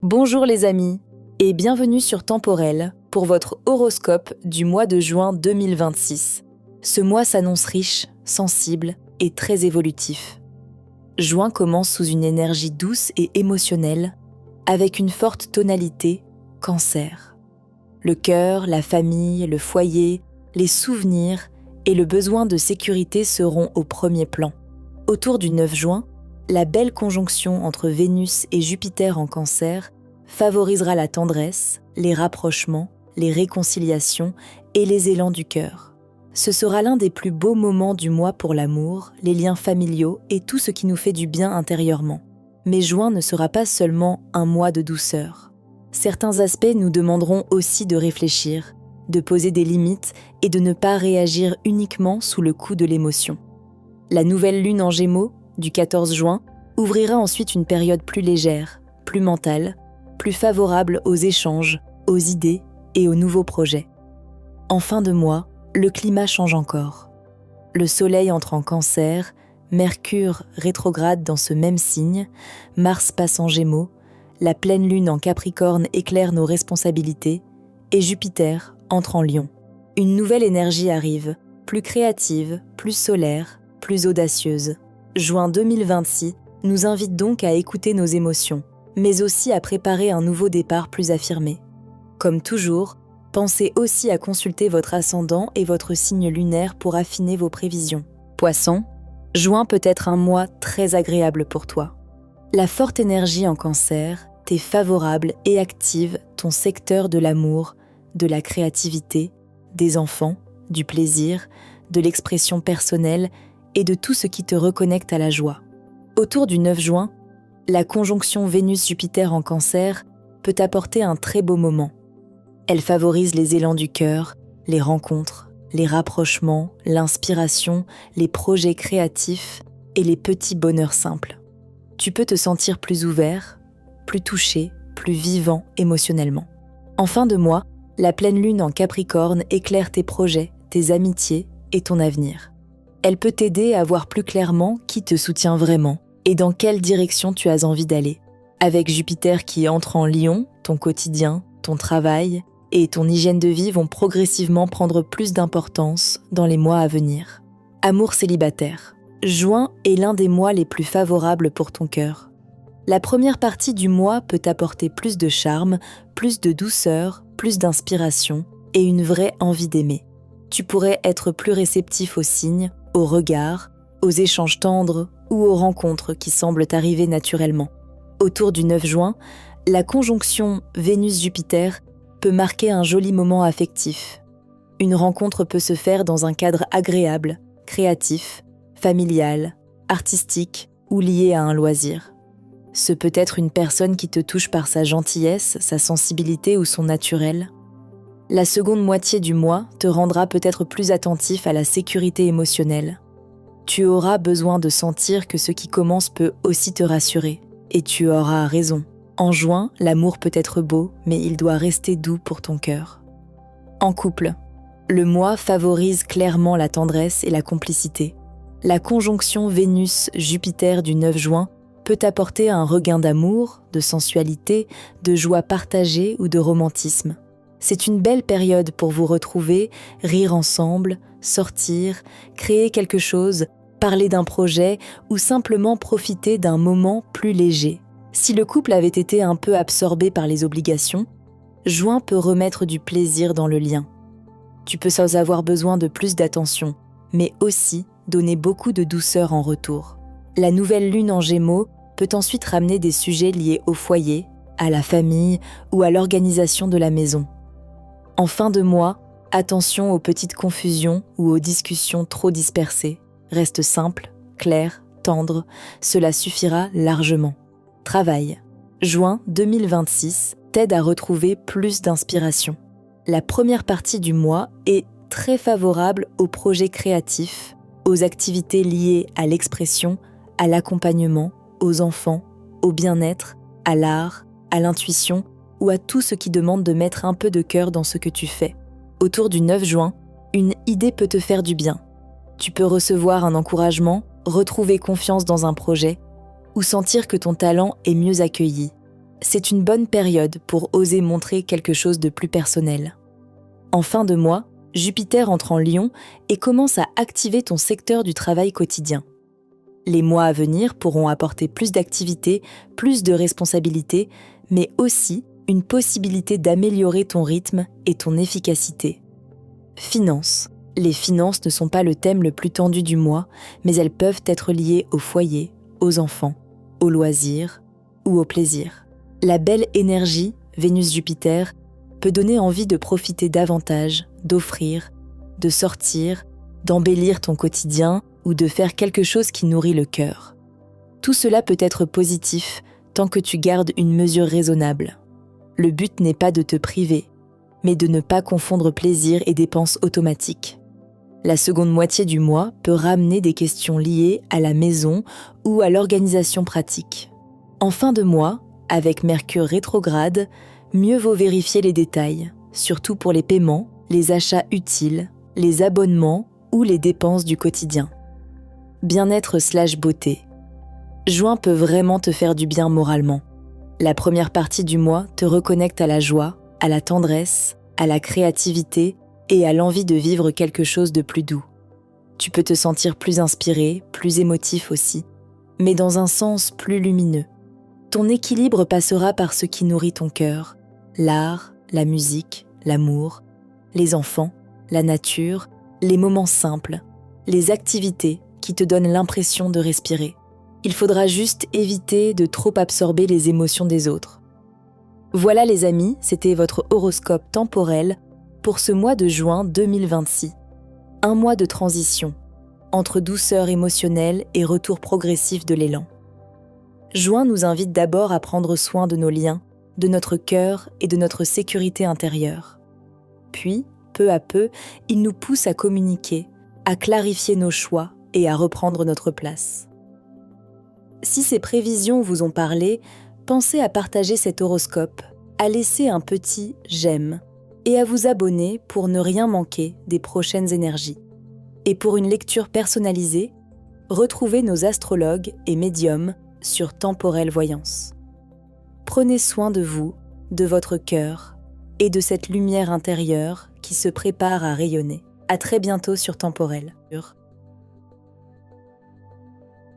Bonjour les amis et bienvenue sur Temporel pour votre horoscope du mois de juin 2026. Ce mois s'annonce riche, sensible et très évolutif. Juin commence sous une énergie douce et émotionnelle avec une forte tonalité Cancer. Le cœur, la famille, le foyer, les souvenirs et le besoin de sécurité seront au premier plan. Autour du 9 juin, la belle conjonction entre Vénus et Jupiter en Cancer favorisera la tendresse, les rapprochements, les réconciliations et les élans du cœur. Ce sera l'un des plus beaux moments du mois pour l'amour, les liens familiaux et tout ce qui nous fait du bien intérieurement. Mais juin ne sera pas seulement un mois de douceur. Certains aspects nous demanderont aussi de réfléchir, de poser des limites et de ne pas réagir uniquement sous le coup de l'émotion. La nouvelle lune en Gémeaux, du 14 juin, ouvrira ensuite une période plus légère, plus mentale, plus favorable aux échanges, aux idées et aux nouveaux projets. En fin de mois, le climat change encore. Le Soleil entre en Cancer, Mercure rétrograde dans ce même signe, Mars passe en Gémeaux, la pleine lune en Capricorne éclaire nos responsabilités et Jupiter entre en Lion. Une nouvelle énergie arrive, plus créative, plus solaire, plus audacieuse. Juin 2026 nous invite donc à écouter nos émotions, mais aussi à préparer un nouveau départ plus affirmé. Comme toujours, pensez aussi à consulter votre ascendant et votre signe lunaire pour affiner vos prévisions. Poisson, juin peut être un mois très agréable pour toi. La forte énergie en Cancer t'est favorable et active ton secteur de l'amour, de la créativité, des enfants, du plaisir, de l'expression personnelle et de tout ce qui te reconnecte à la joie. Autour du 9 juin, la conjonction Vénus-Jupiter en Cancer peut apporter un très beau moment. Elle favorise les élans du cœur, les rencontres, les rapprochements, l'inspiration, les projets créatifs et les petits bonheurs simples. Tu peux te sentir plus ouvert, plus touché, plus vivant émotionnellement. En fin de mois, la pleine lune en Capricorne éclaire tes projets, tes amitiés et ton avenir. Elle peut t'aider à voir plus clairement qui te soutient vraiment et dans quelle direction tu as envie d'aller. Avec Jupiter qui entre en Lion, ton quotidien, ton travail et ton hygiène de vie vont progressivement prendre plus d'importance dans les mois à venir. Amour célibataire. Juin est l'un des mois les plus favorables pour ton cœur. La première partie du mois peut apporter plus de charme, plus de douceur, plus d'inspiration et une vraie envie d'aimer. Tu pourrais être plus réceptif aux signes, aux regards, aux échanges tendres ou aux rencontres qui semblent arriver naturellement. Autour du 9 juin, la conjonction Vénus-Jupiter peut marquer un joli moment affectif. Une rencontre peut se faire dans un cadre agréable, créatif, familial, artistique ou lié à un loisir. Ce peut être une personne qui te touche par sa gentillesse, sa sensibilité ou son naturel. La seconde moitié du mois te rendra peut-être plus attentif à la sécurité émotionnelle. Tu auras besoin de sentir que ce qui commence peut aussi te rassurer. Et tu auras raison. En juin, l'amour peut être beau, mais il doit rester doux pour ton cœur. En couple, le mois favorise clairement la tendresse et la complicité. La conjonction Vénus-Jupiter du 9 juin peut apporter un regain d'amour, de sensualité, de joie partagée ou de romantisme. C'est une belle période pour vous retrouver, rire ensemble, sortir, créer quelque chose, parler d'un projet ou simplement profiter d'un moment plus léger. Si le couple avait été un peu absorbé par les obligations, juin peut remettre du plaisir dans le lien. Tu peux avoir besoin de plus d'attention, mais aussi donner beaucoup de douceur en retour. La nouvelle lune en Gémeaux peut ensuite ramener des sujets liés au foyer, à la famille ou à l'organisation de la maison. En fin de mois, attention aux petites confusions ou aux discussions trop dispersées. Reste simple, clair, tendre, cela suffira largement. Travail. Juin 2026 t'aide à retrouver plus d'inspiration. La première partie du mois est très favorable aux projets créatifs, aux activités liées à l'expression, à l'accompagnement, aux enfants, au bien-être, à l'art, à l'intuition ou à tout ce qui demande de mettre un peu de cœur dans ce que tu fais. Autour du 9 juin, une idée peut te faire du bien. Tu peux recevoir un encouragement, retrouver confiance dans un projet ou sentir que ton talent est mieux accueilli. C'est une bonne période pour oser montrer quelque chose de plus personnel. En fin de mois, Jupiter entre en Lion et commence à activer ton secteur du travail quotidien. Les mois à venir pourront apporter plus d'activités, plus de responsabilités, mais aussi une possibilité d'améliorer ton rythme et ton efficacité. Finances. Les finances ne sont pas le thème le plus tendu du mois, mais elles peuvent être liées au foyer, aux enfants, aux loisirs ou au plaisir. La belle énergie, Vénus-Jupiter, peut donner envie de profiter davantage, d'offrir, de sortir, d'embellir ton quotidien ou de faire quelque chose qui nourrit le cœur. Tout cela peut être positif tant que tu gardes une mesure raisonnable. Le but n'est pas de te priver, mais de ne pas confondre plaisir et dépenses automatiques. La seconde moitié du mois peut ramener des questions liées à la maison ou à l'organisation pratique. En fin de mois, avec Mercure rétrograde, mieux vaut vérifier les détails, surtout pour les paiements, les achats utiles, les abonnements ou les dépenses du quotidien. Bien-être/beauté. Juin peut vraiment te faire du bien moralement. La première partie du mois te reconnecte à la joie, à la tendresse, à la créativité et à l'envie de vivre quelque chose de plus doux. Tu peux te sentir plus inspiré, plus émotif aussi, mais dans un sens plus lumineux. Ton équilibre passera par ce qui nourrit ton cœur, l'art, la musique, l'amour, les enfants, la nature, les moments simples, les activités qui te donnent l'impression de respirer. Il faudra juste éviter de trop absorber les émotions des autres. Voilà les amis, c'était votre horoscope temporel pour ce mois de juin 2026. Un mois de transition, entre douceur émotionnelle et retour progressif de l'élan. Juin nous invite d'abord à prendre soin de nos liens, de notre cœur et de notre sécurité intérieure. Puis, peu à peu, il nous pousse à communiquer, à clarifier nos choix et à reprendre notre place. Si ces prévisions vous ont parlé, pensez à partager cet horoscope, à laisser un petit « j'aime » et à vous abonner pour ne rien manquer des prochaines énergies. Et pour une lecture personnalisée, retrouvez nos astrologues et médiums sur Temporelle Voyance. Prenez soin de vous, de votre cœur et de cette lumière intérieure qui se prépare à rayonner. À très bientôt sur Temporelle.